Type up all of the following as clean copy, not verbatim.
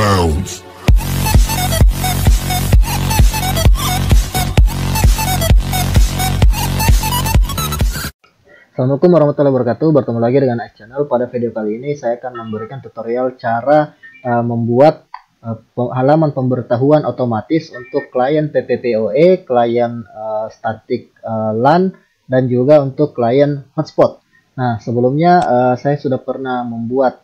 bounds. Assalamualaikum warahmatullahi wabarakatuh. Bertemu lagi dengan Ais Channel. Pada video kali ini saya akan memberikan tutorial cara membuat halaman pemberitahuan otomatis untuk klien PPPoE, klien static LAN, dan juga untuk klien hotspot. Nah, sebelumnya saya sudah pernah membuat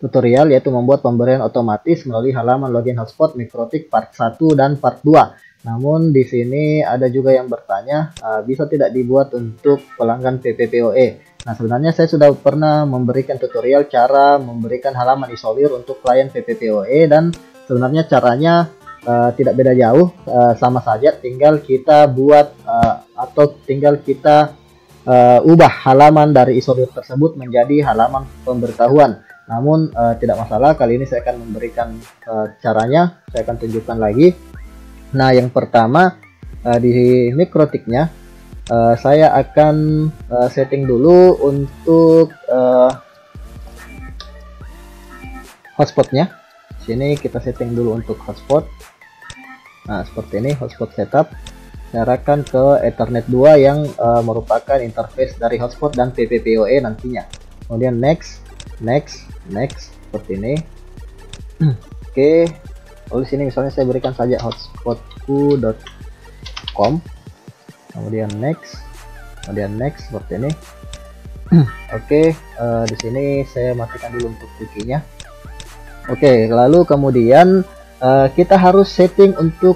tutorial, yaitu membuat pemberian otomatis melalui halaman login hotspot MikroTik part 1 dan part 2. Namun di sini ada juga yang bertanya, bisa tidak dibuat untuk pelanggan PPPoE. Nah, sebenarnya saya sudah pernah memberikan tutorial cara memberikan halaman isolir untuk klien PPPoE, dan sebenarnya caranya tidak beda jauh, sama saja, tinggal kita buat atau tinggal kita ubah halaman dari isolir tersebut menjadi halaman pemberitahuan. Namun tidak masalah, kali ini saya akan memberikan caranya, saya akan tunjukkan lagi. Nah, yang pertama di MikroTiknya saya akan setting dulu untuk hotspotnya. Sini kita setting dulu untuk hotspot. Nah, seperti ini hotspot setup. Saya arahkan ke Ethernet 2 yang merupakan interface dari hotspot dan PPPoE nantinya. Kemudian next seperti ini. Oke. Lalu sini misalnya saya berikan saja hotspotku.com, kemudian next seperti ini. Oke, di sini saya matikan dulu untuk cookie-nya. Oke, lalu kemudian kita harus setting untuk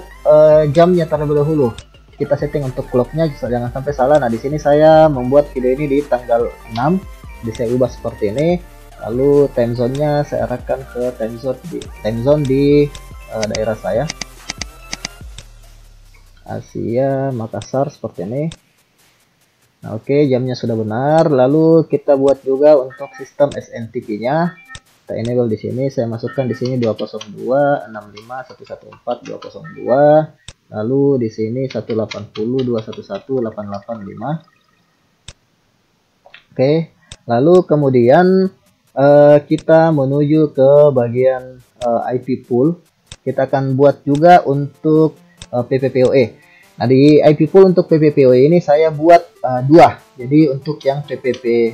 jamnya terlebih dahulu. Kita setting untuk clocknya, jangan sampai salah. Nah, di sini saya membuat video ini di tanggal 6, jadi saya ubah seperti ini. Lalu time zone-nya saya arahkan ke time zone di daerah saya, Asia Makassar, seperti ini. Nah, oke, jamnya sudah benar. Lalu kita buat juga untuk sistem SNTP-nya. Kita enable di sini. Saya masukkan di sini 202.65.114.202. Lalu di sini 180.211.885. Oke. Lalu kemudian kita menuju ke bagian IP pool. Kita akan buat juga untuk PPPoE. Nah, di IP pool untuk PPPoE ini saya buat dua. Jadi untuk yang PPPoE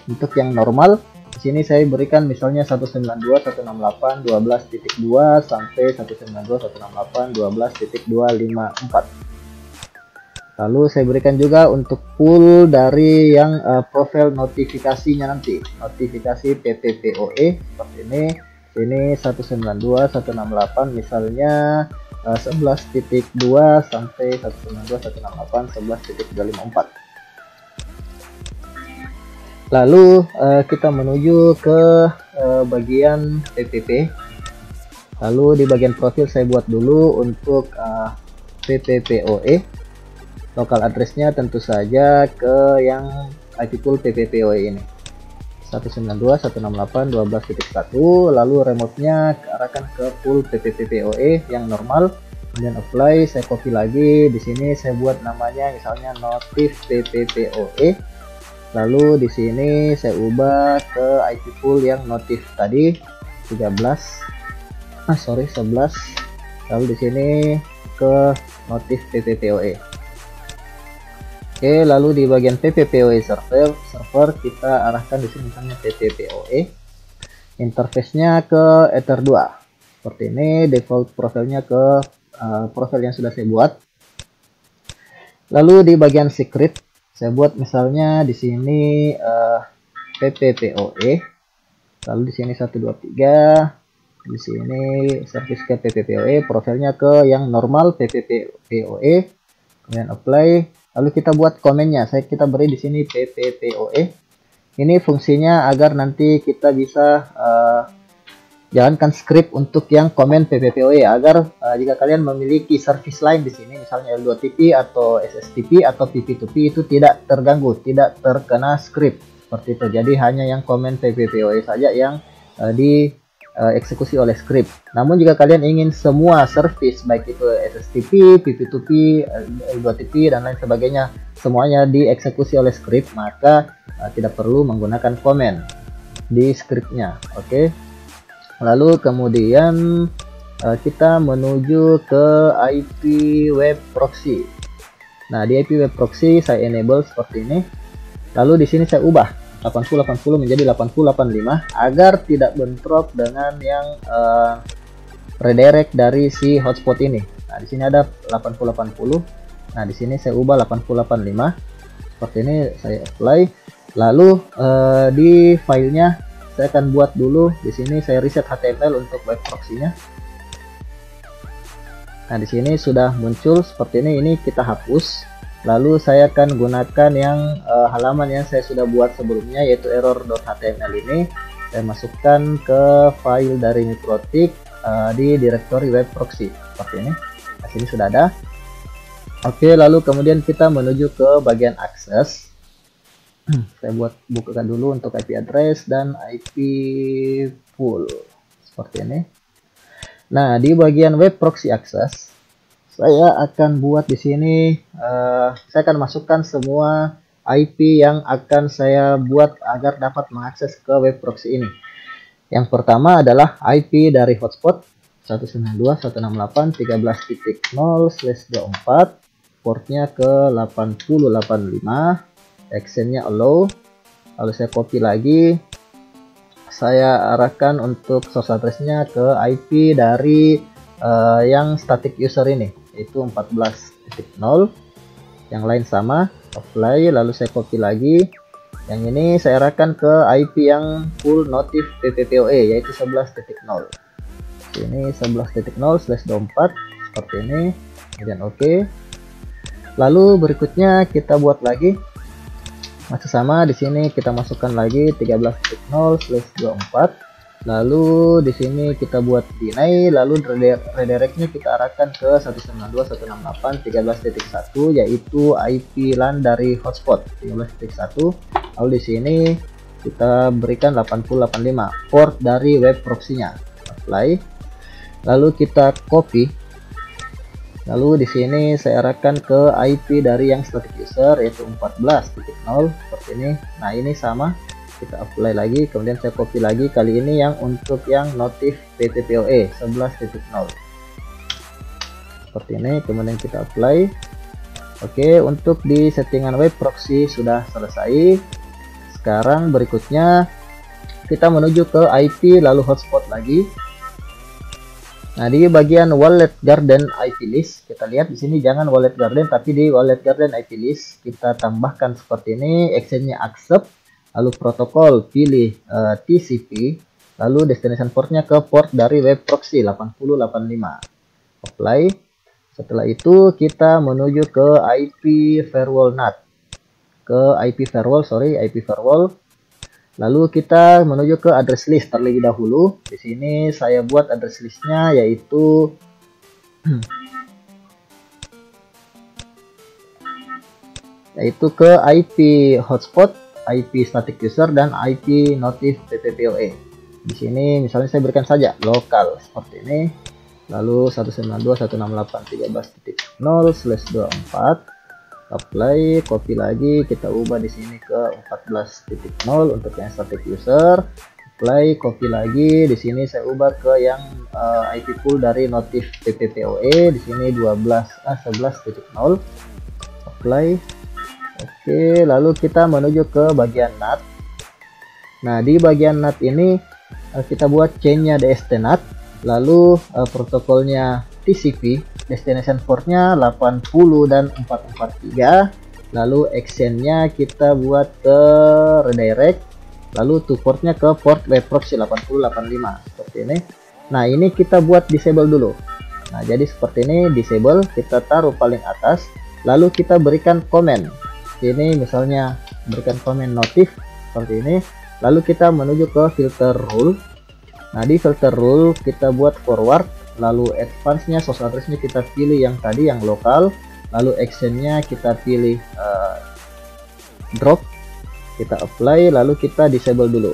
untuk yang normal, di sini saya berikan misalnya 192.168.12.2 sampai 192.168.12.254. Lalu saya berikan juga untuk pool dari yang profil notifikasinya nanti, notifikasi PPPoE seperti ini. Ini 192.168 misalnya 11.2 sampai 192.168.11.254. Lalu kita menuju ke bagian PPP. Lalu di bagian profil saya buat dulu untuk PPPoE. Lokal addressnya tentu saja ke yang IP pool PPPoE ini, 192.168.12.1. lalu remote-nya arahkan ke pool PPPoE yang normal, kemudian apply. Saya copy lagi, di sini saya buat namanya misalnya notif PPPoE. Lalu di sini saya ubah ke IP pool yang notif tadi 11. Lalu di sini ke notif PPPoE. Oke, lalu di bagian PPPoE server kita arahkan di sini misalnya PPPoE. Interface-nya ke Ether 2. Seperti ini, default profilnya ke profil yang sudah saya buat. Lalu di bagian secret saya buat misalnya di sini PPPoE. Lalu di sini 123. Di sini service ke PPPoE, profilnya ke yang normal PPPoE. Kemudian apply. Lalu kita buat komennya, kita beri di sini PPPoE. Ini fungsinya agar nanti kita bisa jalankan script untuk yang komen PPPoE, agar jika kalian memiliki service lain di sini, misalnya L2TP atau SSTP atau PP2P, itu tidak terganggu, tidak terkena script seperti itu. Jadi hanya yang komen PPPoE saja yang dieksekusi oleh script. Namun jika kalian ingin semua service, baik itu SSTP, PP2P, L2TP dan lain sebagainya, semuanya dieksekusi oleh script, maka tidak perlu menggunakan komen. di scriptnya. Oke. Lalu kemudian kita menuju ke IP web proxy. Nah, di IP web proxy saya enable seperti ini. Lalu di sini saya ubah 8080 menjadi 8085 agar tidak bentrok dengan yang redirect dari si hotspot ini. Nah, di sini ada 8080. Nah, di sini saya ubah 8085. Seperti ini saya apply. Lalu di filenya saya akan buat dulu. Di sini saya reset HTML untuk web proxy-nya. Nah, di sini sudah muncul seperti ini. Ini kita hapus. Lalu saya akan gunakan yang halaman yang saya sudah buat sebelumnya, yaitu error.html ini. Saya masukkan ke file dari Mikrotik di directory web proxy seperti ini. Nah, sini sudah ada. Oke, lalu kemudian kita menuju ke bagian akses. Saya bukakan dulu untuk IP address dan IP pool seperti ini. Nah, di bagian web proxy access saya akan buat di sini, saya akan masukkan semua IP yang akan saya buat agar dapat mengakses ke web proxy ini. Yang pertama adalah IP dari hotspot 192.168.13.0/24, portnya ke 8085, actionnya allow. Lalu saya copy lagi, saya arahkan untuk source address-nya ke IP dari yang static user ini, yaitu 14.0. Yang lain sama, apply. Lalu saya copy lagi, yang ini saya arahkan ke IP yang full notif PPPoE, yaitu 11.0. Ini 11.0/24 seperti ini, kemudian oke. Lalu berikutnya kita buat lagi masih sama. Di sini kita masukkan lagi 13.0/24. Lalu di sini kita buat deny. Lalu redirectnya kita arahkan ke 192.168.13.1, yaitu IP LAN dari hotspot 13.1. Lalu di sini kita berikan 8085, port dari web proxy-nya. Apply. Lalu kita copy. Lalu di sini saya arahkan ke IP dari yang static user, yaitu 14.0 seperti ini. Nah, ini sama, kita apply lagi, kemudian saya copy lagi, kali ini yang untuk yang notif PPPoE 11.0 seperti ini, kemudian kita apply. Oke, untuk di settingan web proxy sudah selesai. Sekarang berikutnya kita menuju ke IP lalu hotspot lagi. Nah, di bagian wallet garden IP list, kita lihat di sini jangan wallet garden, tapi di wallet garden IP list kita tambahkan seperti ini, actionnya accept, lalu protokol pilih TCP, lalu destination portnya ke port dari web proxy 8085. Apply. Setelah itu kita menuju ke IP firewall NAT, ke IP firewall. Lalu kita menuju ke address list terlebih dahulu. Di sini saya buat address listnya, yaitu ke IP hotspot, IP static user, dan IP notif PPPoE. Di sini misalnya saya berikan saja lokal seperti ini. Lalu 192.168.13.0/24. Apply, copy lagi, kita ubah di sini ke 14.0 untuk yang static user. Apply, copy lagi, di sini saya ubah ke yang IP pool dari notif PPPoE, di sini 11.0. Apply. Oke, lalu kita menuju ke bagian NAT. Nah, di bagian NAT ini kita buat chainnya DST NAT, lalu protokolnya TCP, destination portnya 80 dan 443, lalu actionnya kita buat ke redirect, lalu to portnya ke port web proxy 8085 seperti ini. Nah, ini kita buat disable dulu. Nah, jadi seperti ini disable, kita taruh paling atas, lalu kita berikan komen. Ini misalnya berikan komen notif seperti ini, lalu kita menuju ke filter rule. Nah, di filter rule kita buat forward, lalu advance-nya source address-nya kita pilih yang tadi, yang lokal, lalu action-nya kita pilih drop, kita apply, lalu kita disable dulu.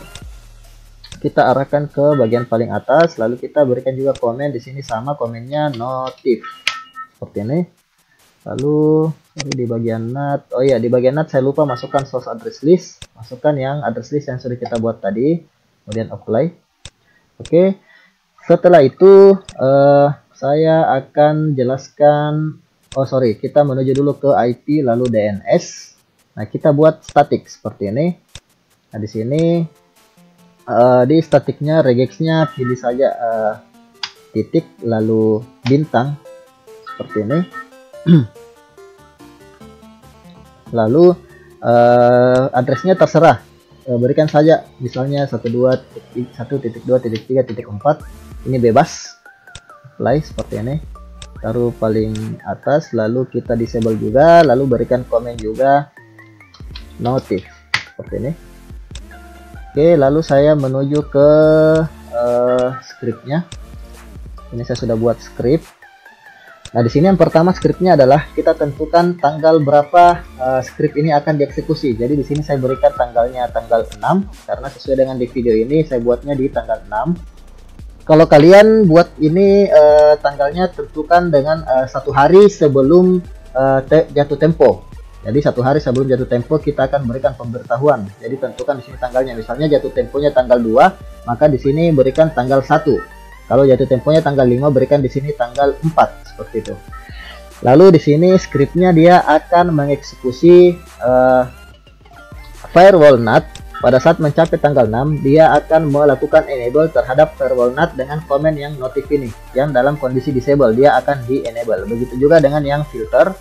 Kita arahkan ke bagian paling atas, lalu kita berikan juga komen. Di sini sama, komennya notif seperti ini. Lalu di bagian NAT, oh iya, di bagian NAT saya lupa masukkan source address list, masukkan yang address list yang sudah kita buat tadi. kemudian apply. Oke, setelah itu saya akan jelaskan, kita menuju dulu ke IP lalu DNS. Nah, kita buat statik seperti ini. Nah, di sini di statiknya regexnya pilih saja titik lalu bintang seperti ini. Lalu addressnya terserah, berikan saja misalnya 12.1.2.3.4, ini bebas. Apply seperti ini, taruh paling atas, lalu kita disable juga, lalu berikan komen juga notif seperti ini. Oke, lalu saya menuju ke scriptnya. Ini saya sudah buat script. Nah, di sini yang pertama scriptnya adalah kita tentukan tanggal berapa script ini akan dieksekusi. Jadi di sini saya berikan tanggalnya tanggal 6 karena sesuai dengan di video ini saya buatnya di tanggal 6. Kalau kalian buat ini tanggalnya tentukan dengan 1 hari sebelum jatuh tempo. Jadi 1 hari sebelum jatuh tempo kita akan berikan pemberitahuan. Jadi tentukan di sini tanggalnya. Misalnya jatuh temponya tanggal 2, maka di sini berikan tanggal 1. Kalau jatuh temponya tanggal 5, berikan di sini tanggal 4 seperti itu. Lalu di sini scriptnya dia akan mengeksekusi firewall NAT. Pada saat mencapai tanggal 6, dia akan melakukan enable terhadap firewall NAT dengan komen yang notif ini. Yang dalam kondisi disable dia akan di enable. Begitu juga dengan yang filter.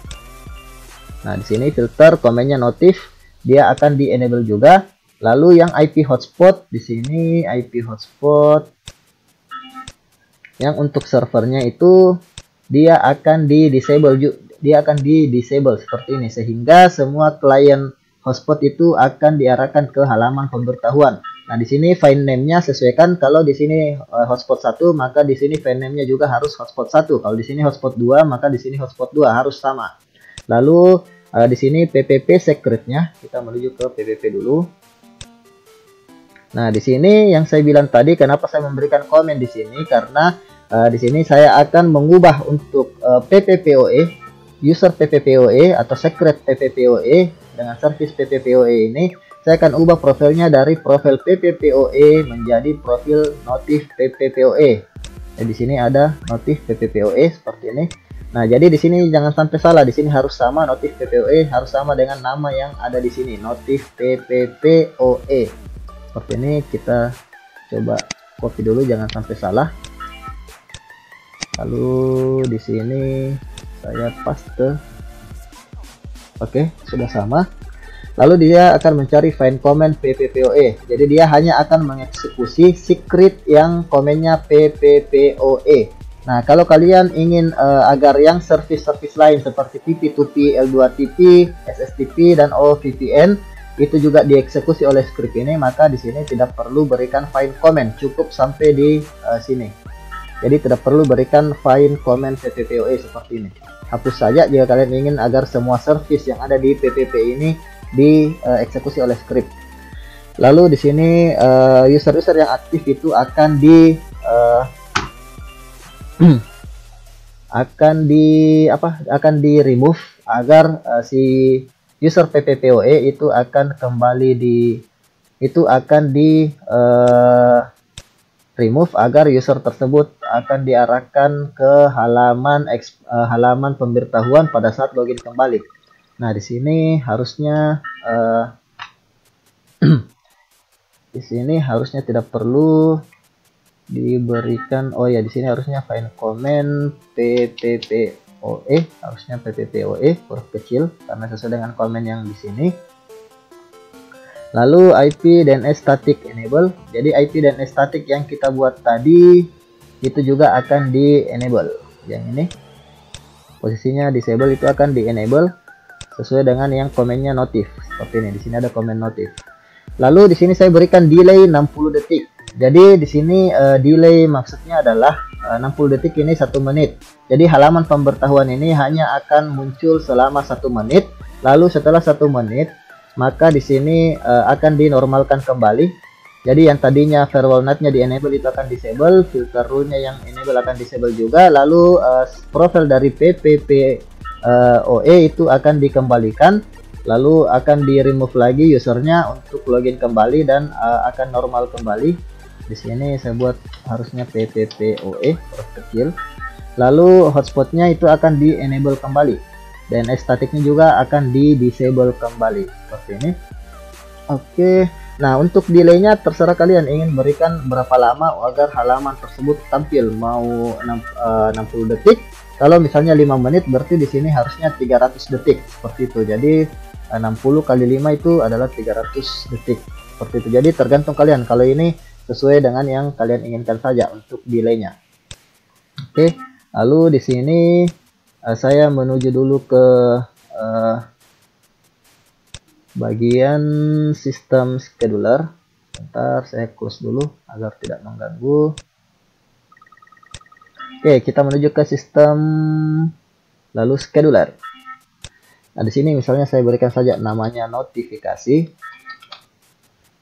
Nah, di sini filter komennya notif, dia akan di enable juga. Lalu yang IP hotspot, di sini IP hotspot yang untuk servernya itu dia akan di disable seperti ini, sehingga semua klien hotspot itu akan diarahkan ke halaman pemberitahuan. Nah, di sini file name-nya sesuaikan. Kalau di sini hotspot 1, maka di sini file name-nya juga harus hotspot 1. Kalau di sini hotspot 2, maka di sini hotspot 2 harus sama. Lalu di sini PPP secret-nya, kita menuju ke PPP dulu. Nah, di sini yang saya bilang tadi, kenapa saya memberikan komen di sini, karena di sini saya akan mengubah untuk PPPoE, user PPPoE atau secret PPPoE dengan service PPPoE ini, saya akan ubah profilnya dari profil PPPoE menjadi profil notif PPPoE. Di sini ada notif PPPoE seperti ini. Nah, jadi di sini jangan sampai salah, di sini harus sama, notif PPPoE harus sama dengan nama yang ada di sini, notif PPPoE. Seperti ini, kita coba copy dulu jangan sampai salah. Lalu di sini saya paste. Oke, sudah sama. Lalu dia akan mencari find comment PPPoE. Jadi dia hanya akan mengeksekusi secret yang komennya PPPoE. Nah, kalau kalian ingin agar yang service-service lain seperti TP2P, L2TP, SSTP dan OVPN itu juga dieksekusi oleh script ini, maka di sini tidak perlu berikan find comment, cukup sampai di sini. Jadi tidak perlu berikan find comment PPPoE seperti ini. Hapus saja jika kalian ingin agar semua service yang ada di PPP ini dieksekusi oleh script. Lalu di sini user-user yang aktif itu akan di remove agar si user PPPoE itu akan kembali remove agar user tersebut akan diarahkan ke halaman pemberitahuan pada saat login kembali. Nah, di sini harusnya tidak perlu diberikan. Oh ya, di sini harusnya find comment PPPoE, harusnya PPPoE huruf kecil karena sesuai dengan komen yang di sini. Lalu IP DNS static enable. Jadi IP DNS static yang kita buat tadi itu juga akan di enable. Yang ini posisinya disable itu akan di enable sesuai dengan yang komennya notif. Seperti ini. Di sini ada komen notif. Lalu di sini saya berikan delay 60 detik. Jadi di sini delay maksudnya adalah 60 detik ini 1 menit. Jadi halaman pemberitahuan ini hanya akan muncul selama 1 menit. Lalu setelah 1 menit maka di sini akan dinormalkan kembali. Jadi yang tadinya firewall NAT-nya di enable itu akan disable, filter rule-nya yang enable akan disable juga. Lalu profil dari PPPoE itu akan dikembalikan, lalu akan di remove lagi usernya untuk login kembali dan akan normal kembali. Di sini saya buat harusnya PPPoE huruf kecil. Lalu hotspotnya itu akan di enable kembali. DNS statiknya juga akan di disable kembali seperti ini. Oke. Nah, untuk delaynya terserah kalian ingin berikan berapa lama agar halaman tersebut tampil. Mau 60 detik. Kalau misalnya 5 menit berarti di sini harusnya 300 detik seperti itu. Jadi 60 kali 5 itu adalah 300 detik seperti itu. Jadi tergantung kalian. Kalau ini sesuai dengan yang kalian inginkan saja untuk delaynya. Oke. Lalu di sini saya menuju dulu ke bagian sistem scheduler. Bentar, saya close dulu agar tidak mengganggu. Oke, kita menuju ke sistem lalu scheduler. Nah, di sini misalnya saya berikan saja namanya notifikasi.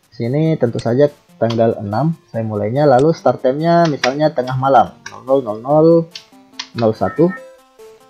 Di sini tentu saja tanggal 6 saya mulainya, lalu start time-nya misalnya tengah malam 00.00.01.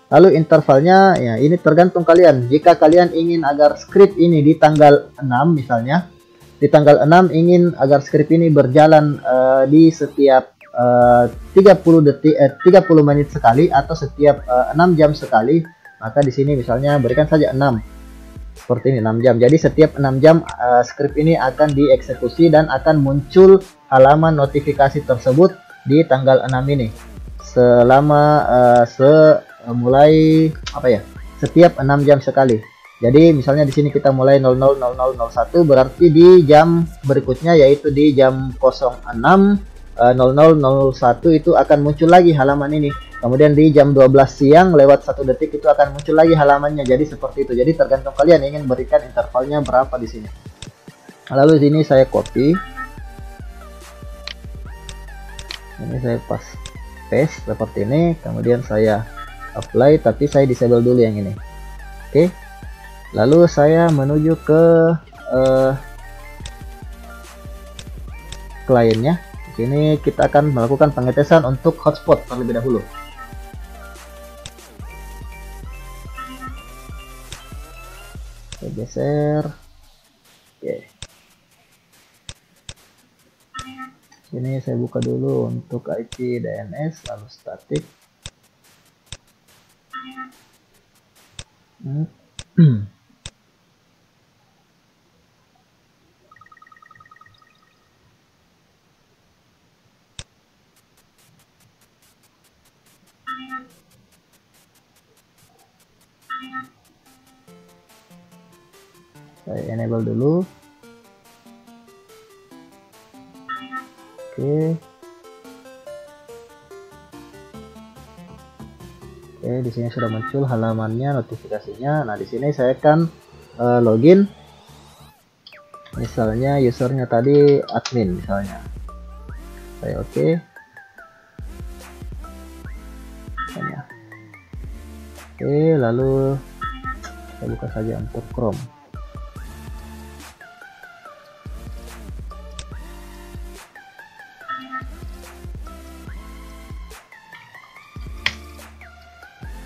Lalu intervalnya ya ini tergantung kalian. Jika kalian ingin agar script ini di tanggal 6 misalnya, di tanggal 6 ingin agar script ini berjalan di setiap 30 detik 30 menit sekali atau setiap 6 jam sekali, maka di sini misalnya berikan saja 6. Seperti ini 6 jam. Jadi setiap 6 jam script ini akan dieksekusi dan akan muncul halaman notifikasi tersebut di tanggal 6 ini. Selama mulai apa ya? Setiap 6 jam sekali. Jadi misalnya di sini kita mulai 00.00.01 berarti di jam berikutnya yaitu di jam 06.00.01 itu akan muncul lagi halaman ini. Kemudian di jam 12 siang lewat 1 detik itu akan muncul lagi halamannya. Jadi seperti itu. Jadi tergantung kalian ingin berikan intervalnya berapa di sini. Lalu sini saya copy. Ini saya paste seperti ini. Kemudian saya apply, tapi saya disable dulu yang ini. Oke. Lalu saya menuju ke kliennya. Di sini kita akan melakukan pengetesan untuk hotspot terlebih dahulu. Saya geser. Oke. Sini saya buka dulu untuk IP DNS lalu statik. Saya enable dulu. Oke. Oke, di sini sudah muncul halamannya, notifikasinya. Nah, di sini saya akan login. Misalnya usernya tadi admin misalnya. Saya oke. Oke, lalu saya buka saja untuk Chrome.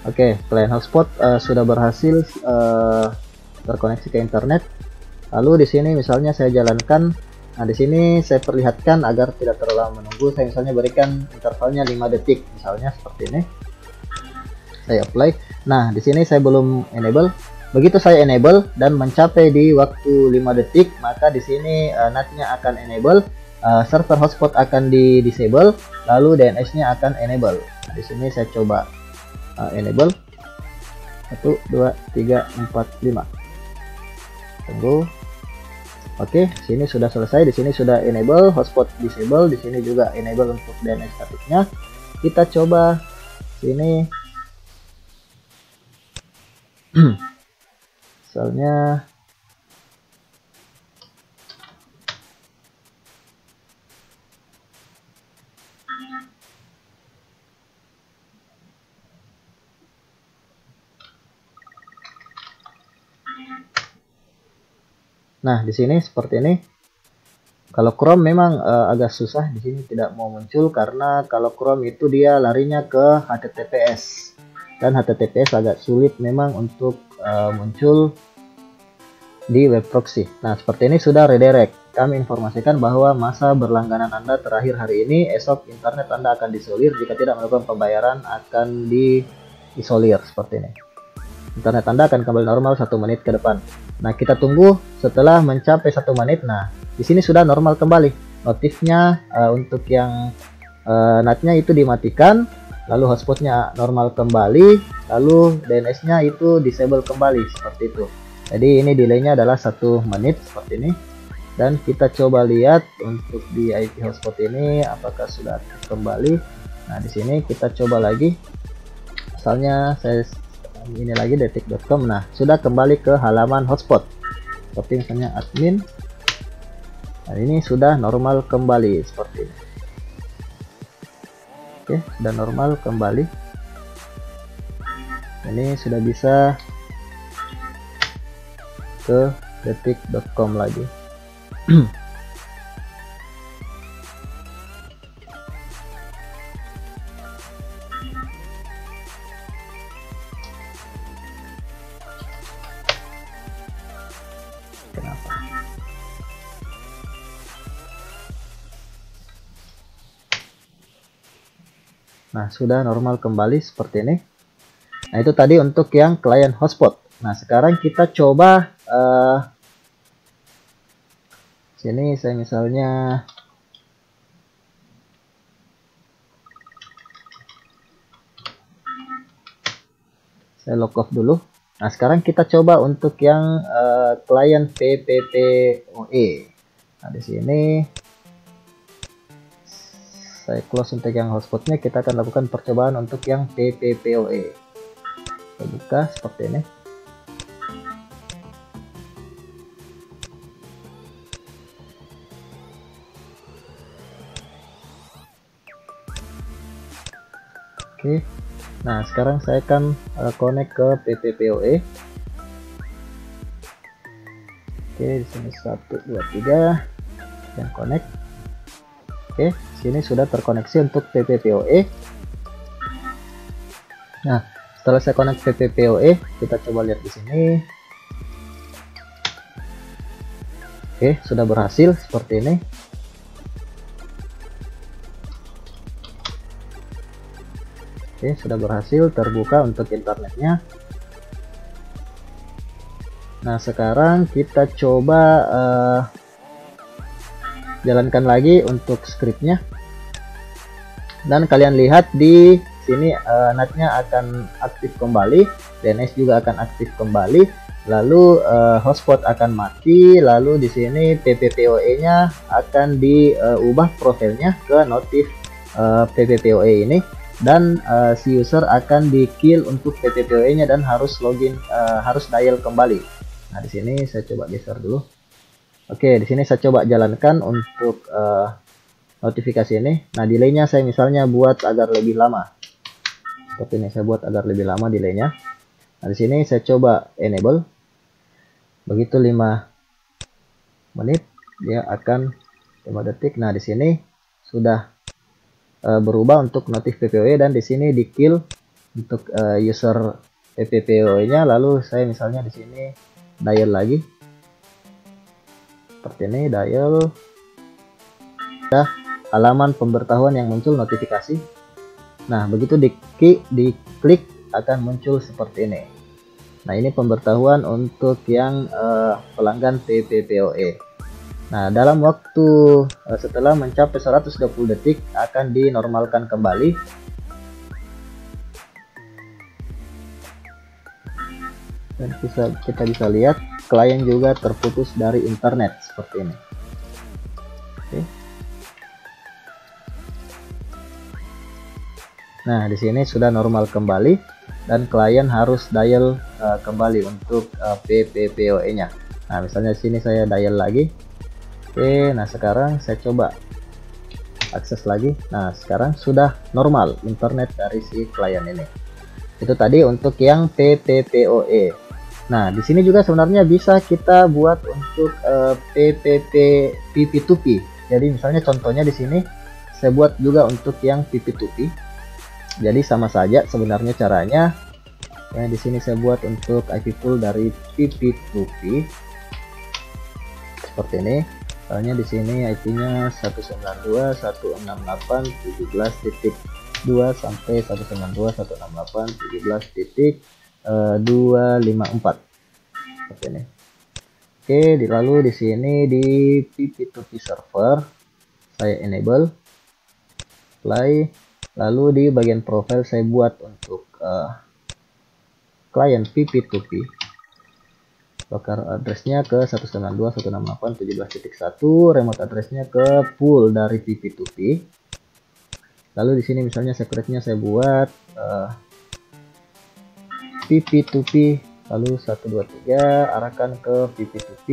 Oke, klien hotspot sudah berhasil terkoneksi ke internet. Lalu di sini misalnya saya jalankan. Nah, di sini saya perlihatkan agar tidak terlalu lama menunggu. Saya misalnya berikan intervalnya 5 detik, misalnya seperti ini. Saya apply. Nah, di sini saya belum enable. Begitu saya enable dan mencapai di waktu 5 detik, maka di sini NAT-nya akan enable, server hotspot akan di disable, lalu DNS-nya akan enable. Nah, di sini saya coba enable 1 2 3 4 5. Tunggu. Oke, sini sudah selesai. Di sini sudah enable, hotspot disable, di sini juga enable untuk DNS statiknya. Kita coba sini. Misalnya nah, di sini seperti ini. Kalau Chrome memang agak susah, di sini tidak mau muncul karena kalau Chrome itu dia larinya ke HTTPS. Dan HTTPS agak sulit memang untuk muncul di web proxy. Nah, seperti ini sudah redirect. kami informasikan bahwa masa berlangganan Anda terakhir hari ini. Esok internet Anda akan diisolir. Jika tidak melakukan pembayaran akan diisolir seperti ini. Internet Anda akan kembali normal 1 menit ke depan. Nah, kita tunggu setelah mencapai 1 menit. Nah, di sini sudah normal kembali. Notifnya untuk yang NAT-nya itu dimatikan, lalu hotspotnya normal kembali, lalu DNS-nya itu disable kembali seperti itu. Jadi ini delaynya adalah 1 menit seperti ini. Dan kita coba lihat untuk di IP hotspot ini apakah sudah aktif kembali. Nah, di sini kita coba lagi. Misalnya saya ini lagi detik.com. Nah, sudah kembali ke halaman hotspot. Seperti misalnya admin. Nah, ini sudah normal kembali seperti ini. Oke, sudah normal kembali. Ini sudah bisa ke detik.com lagi. Kenapa? Nah, sudah normal kembali seperti ini. Nah, itu tadi untuk yang klien hotspot. Nah, sekarang kita coba sini saya misalnya saya log off dulu. Nah, sekarang kita coba untuk yang klien PPPoE. Nah, di sini saya close untuk yang hotspotnya. Kita akan lakukan percobaan untuk yang PPPoE. Saya buka seperti ini. Oke. Nah, sekarang saya akan connect ke PPPoE. Oke, di sini 1 2 3 dan connect. Oke, sini sudah terkoneksi untuk PPPoE. Nah, setelah saya connect PPPoE, kita coba lihat di sini. Oke, sudah berhasil seperti ini. Oke, sudah berhasil terbuka untuk internetnya. Nah, sekarang kita coba jalankan lagi untuk scriptnya. Dan kalian lihat di sini NAT-nya akan aktif kembali, DNS juga akan aktif kembali, lalu hotspot akan mati, lalu di sini PPPoE-nya akan diubah profilnya ke notif PPPoE ini, dan si user akan di kill untuk PPPoE-nya dan harus login, harus dial kembali. Nah, di sini saya coba geser dulu. Oke, di sini saya coba jalankan untuk notifikasi ini. Nah, delaynya saya misalnya buat agar lebih lama. Seperti ini saya buat agar lebih lama delaynya. Nah, di sini saya coba enable. Begitu 5 menit dia akan 5 detik. Nah, di sini sudah berubah untuk notif PPPoE, dan di sini di kill untuk user PPPoE-nya. Lalu saya misalnya di sini dial lagi. Seperti ini, dial. Nah, halaman pemberitahuan yang muncul notifikasi. Nah, begitu diklik akan muncul seperti ini. Nah, ini pemberitahuan untuk yang pelanggan PPPoE. Nah, dalam waktu setelah mencapai 120 detik akan dinormalkan kembali. Dan kita bisa lihat klien juga terputus dari internet seperti ini. Oke. Nah, di sini sudah normal kembali dan klien harus dial kembali untuk PPPoE-nya. Nah, misalnya di sini saya dial lagi. Oke, nah sekarang saya coba akses lagi. Nah, sekarang sudah normal internet dari si klien ini. Itu tadi untuk yang PPPoE. Nah, di sini juga sebenarnya bisa kita buat untuk PP2P. Jadi misalnya contohnya di sini saya buat juga untuk yang PP2P. Jadi sama saja sebenarnya caranya. Ya, di sini saya buat untuk IP pool dari PP2P seperti ini. Soalnya di sini IP-nya 192.168.17.2 sampai 192.168.17.254 seperti ini. Oke, lalu di sini di PP2P server saya enable, apply, lalu di bagian profile saya buat untuk klien PP2P, local addressnya ke 192.168.17.1, remote addressnya ke pool dari PP2P. Lalu di sini misalnya secretnya saya buat PP2P, lalu 123 arahkan ke PP2P,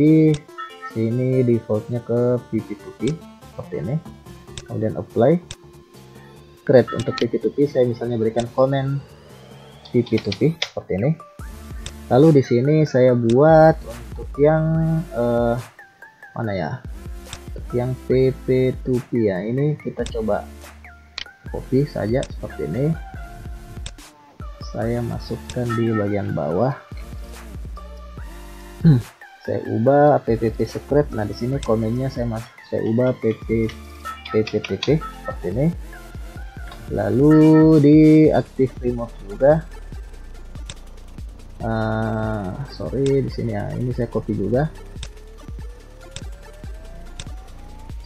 sini defaultnya ke PP2P seperti ini, kemudian apply, create. Untuk PP2P saya misalnya berikan comment PP2P seperti ini. Lalu di sini saya buat untuk yang mana ya, yang PP2P ya, ini kita coba copy saja seperti ini, saya masukkan di bagian bawah, saya ubah PPP secret. Nah di sini komennya saya ubah PPTP seperti ini. Lalu di active remove juga, sorry di sini ya, ini saya copy juga,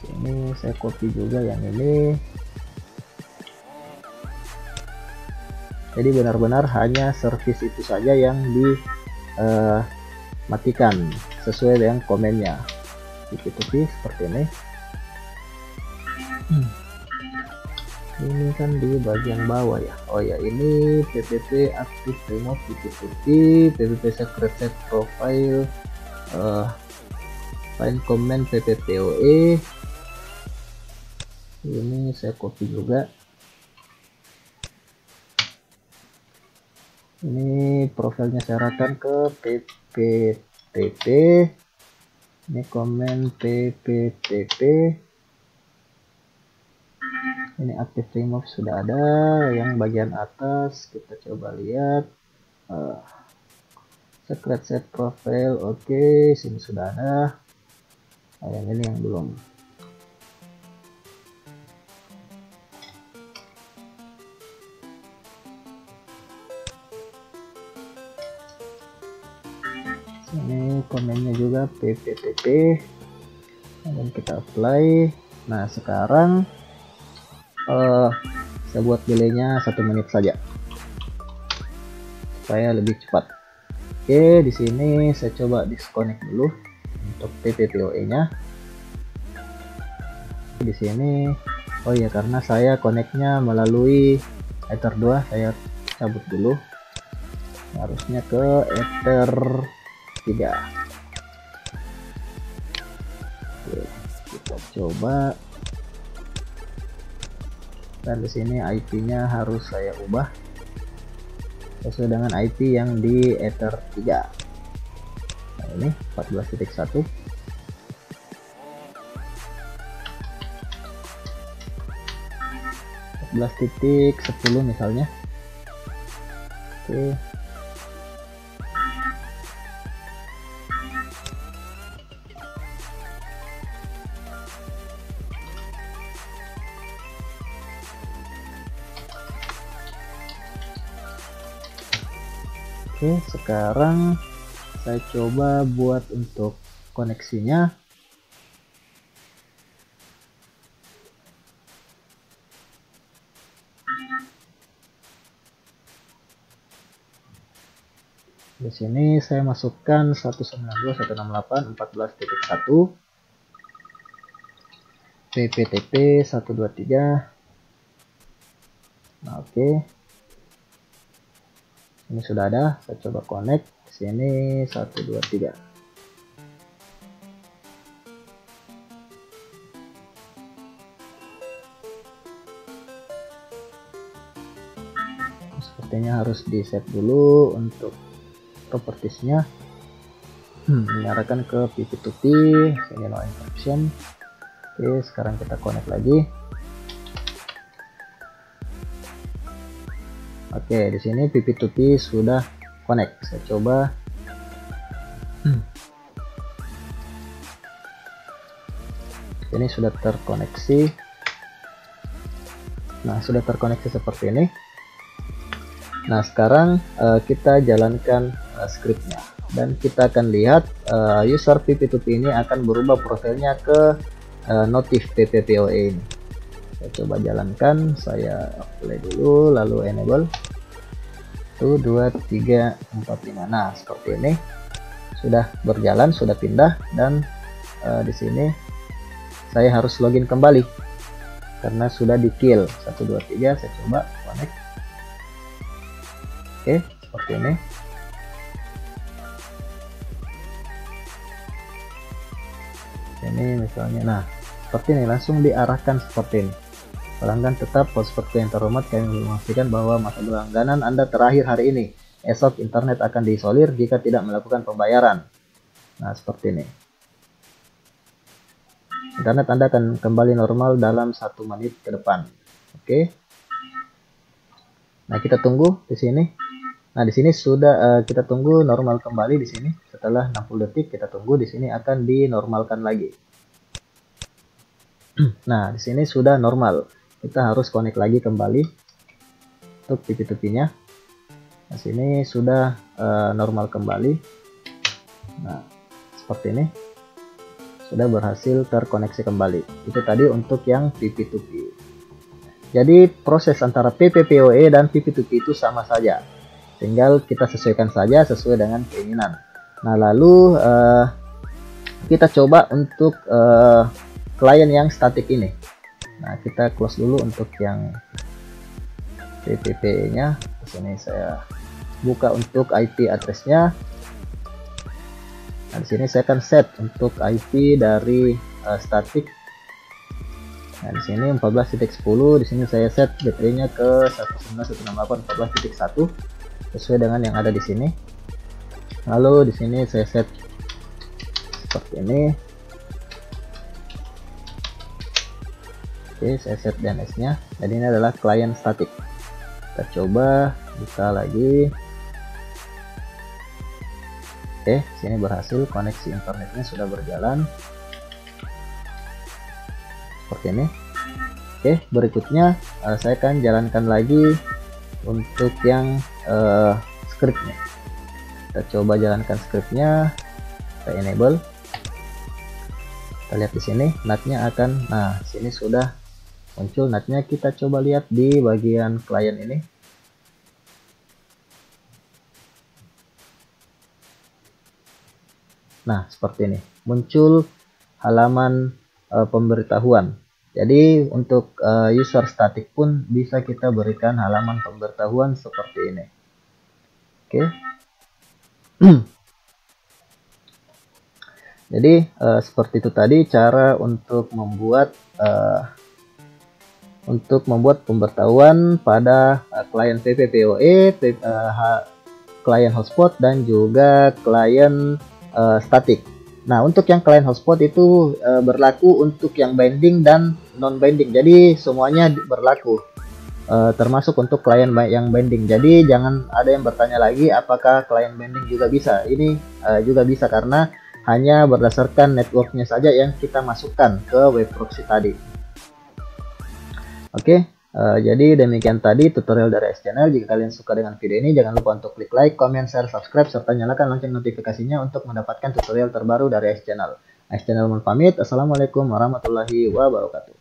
sini saya copy juga yang ini. Jadi benar-benar hanya service itu saja yang dimatikan sesuai dengan komennya. PP2P seperti ini. Ini kan di bagian bawah ya. Oh ya, ini PPP active remove PP2P, PPP secret set profile, find comment PPPoE. Ini saya copy juga. Ini profilnya saya arahkan ke PPTP, ini komen PPTP, ini active remove sudah ada. Yang bagian atas kita coba lihat, secret set profile, oke, sini sudah ada. Nah, yang ini yang belum. Ini komennya juga PPTP, dan kita apply. Nah sekarang saya buat delaynya 1 menit saja supaya lebih cepat. Oke, di sini saya coba disconnect dulu untuk PPPoE nya. Di sini, oh ya, karena saya connectnya melalui Ether 2, saya cabut dulu, harusnya ke Ether 3. Oke, kita coba, dan di sini IP-nya harus saya ubah sesuai dengan IP yang di Ether 3. Nah ini 14.1, 14.10 misalnya. Oke, oke, sekarang saya coba buat untuk koneksinya. Di sini saya masukkan 192.168.14.1, PPTP 123. Nah, oke. Ini sudah ada, saya coba connect. Sini 123. Sepertinya harus di set dulu untuk propertiesnya. Mengarahkan ke PP2P, sini no encryption. Oke, sekarang kita connect lagi. Oke, di sini PP2P sudah connect. Saya coba. Ini sudah terkoneksi. Nah, sudah terkoneksi seperti ini. Nah, sekarang kita jalankan scriptnya, dan kita akan lihat user PP2P ini akan berubah profilnya ke notif PPPoE ini. Saya coba jalankan, saya apply dulu, lalu enable. 1, 2, 3, 4, 5. Nah, seperti ini sudah berjalan, sudah pindah, dan di sini saya harus login kembali karena sudah di kill. 1, 2, 3, saya coba connect. Oke, seperti ini. Ini misalnya, nah seperti ini, langsung diarahkan seperti ini. Pelanggan tetap seperti yang terhormat, kami memastikan bahwa masa berlangganan Anda terakhir hari ini. Esok internet akan diisolir jika tidak melakukan pembayaran. Nah, seperti ini. Internet Anda akan kembali normal dalam 1 menit ke depan. Oke. Nah, kita tunggu di sini. Nah, di sini sudah kita tunggu normal kembali di sini. Setelah 60 detik kita tunggu, di sini akan dinormalkan lagi. Nah, di sini sudah normal. Kita harus connect lagi kembali untuk PP2P-nya. Nah, sini sudah normal kembali. Nah, seperti ini. Sudah berhasil terkoneksi kembali. Itu tadi untuk yang PP2P. Jadi proses antara PPPoE dan PP2P itu sama saja. Tinggal kita sesuaikan saja sesuai dengan keinginan. Nah, lalu kita coba untuk klien yang statik ini. Nah, kita close dulu untuk yang PPP-nya. Di sini saya buka untuk IP address-nya. Nah, di sini saya akan set untuk IP dari statik. Nah, di sini 14.10. Di sini saya set gateway-nya ke 192.168.14.1 sesuai dengan yang ada di sini. Lalu di sini saya set seperti ini. Oke, saya set DNS-nya. Jadi ini adalah klien statik. Kita coba buka lagi. Oke, sini berhasil, koneksi internetnya sudah berjalan. Seperti ini. Oke, berikutnya saya akan jalankan lagi untuk yang scriptnya. Kita coba jalankan scriptnya. Kita enable. Kita lihat di sini NAT-nya akan, nah sini sudah muncul NAT-nya. Kita coba lihat di bagian klien ini. Nah, seperti ini muncul halaman pemberitahuan. Jadi untuk user statik pun bisa kita berikan halaman pemberitahuan seperti ini. Oke. Jadi seperti itu tadi cara untuk membuat pemberitahuan pada klien PPPoE, klien hotspot, dan juga klien statik. Nah, untuk yang klien hotspot itu berlaku untuk yang binding dan non binding. Jadi semuanya berlaku, termasuk untuk klien yang binding. Jadi jangan ada yang bertanya lagi apakah klien binding juga bisa. Ini juga bisa karena hanya berdasarkan networknya saja yang kita masukkan ke web proxy tadi. Oke. Jadi demikian tadi tutorial dari S-Channel. Jika kalian suka dengan video ini, jangan lupa untuk klik like, comment, share, subscribe, serta nyalakan lonceng notifikasinya untuk mendapatkan tutorial terbaru dari S-Channel. S-Channel pamit. Assalamualaikum warahmatullahi wabarakatuh.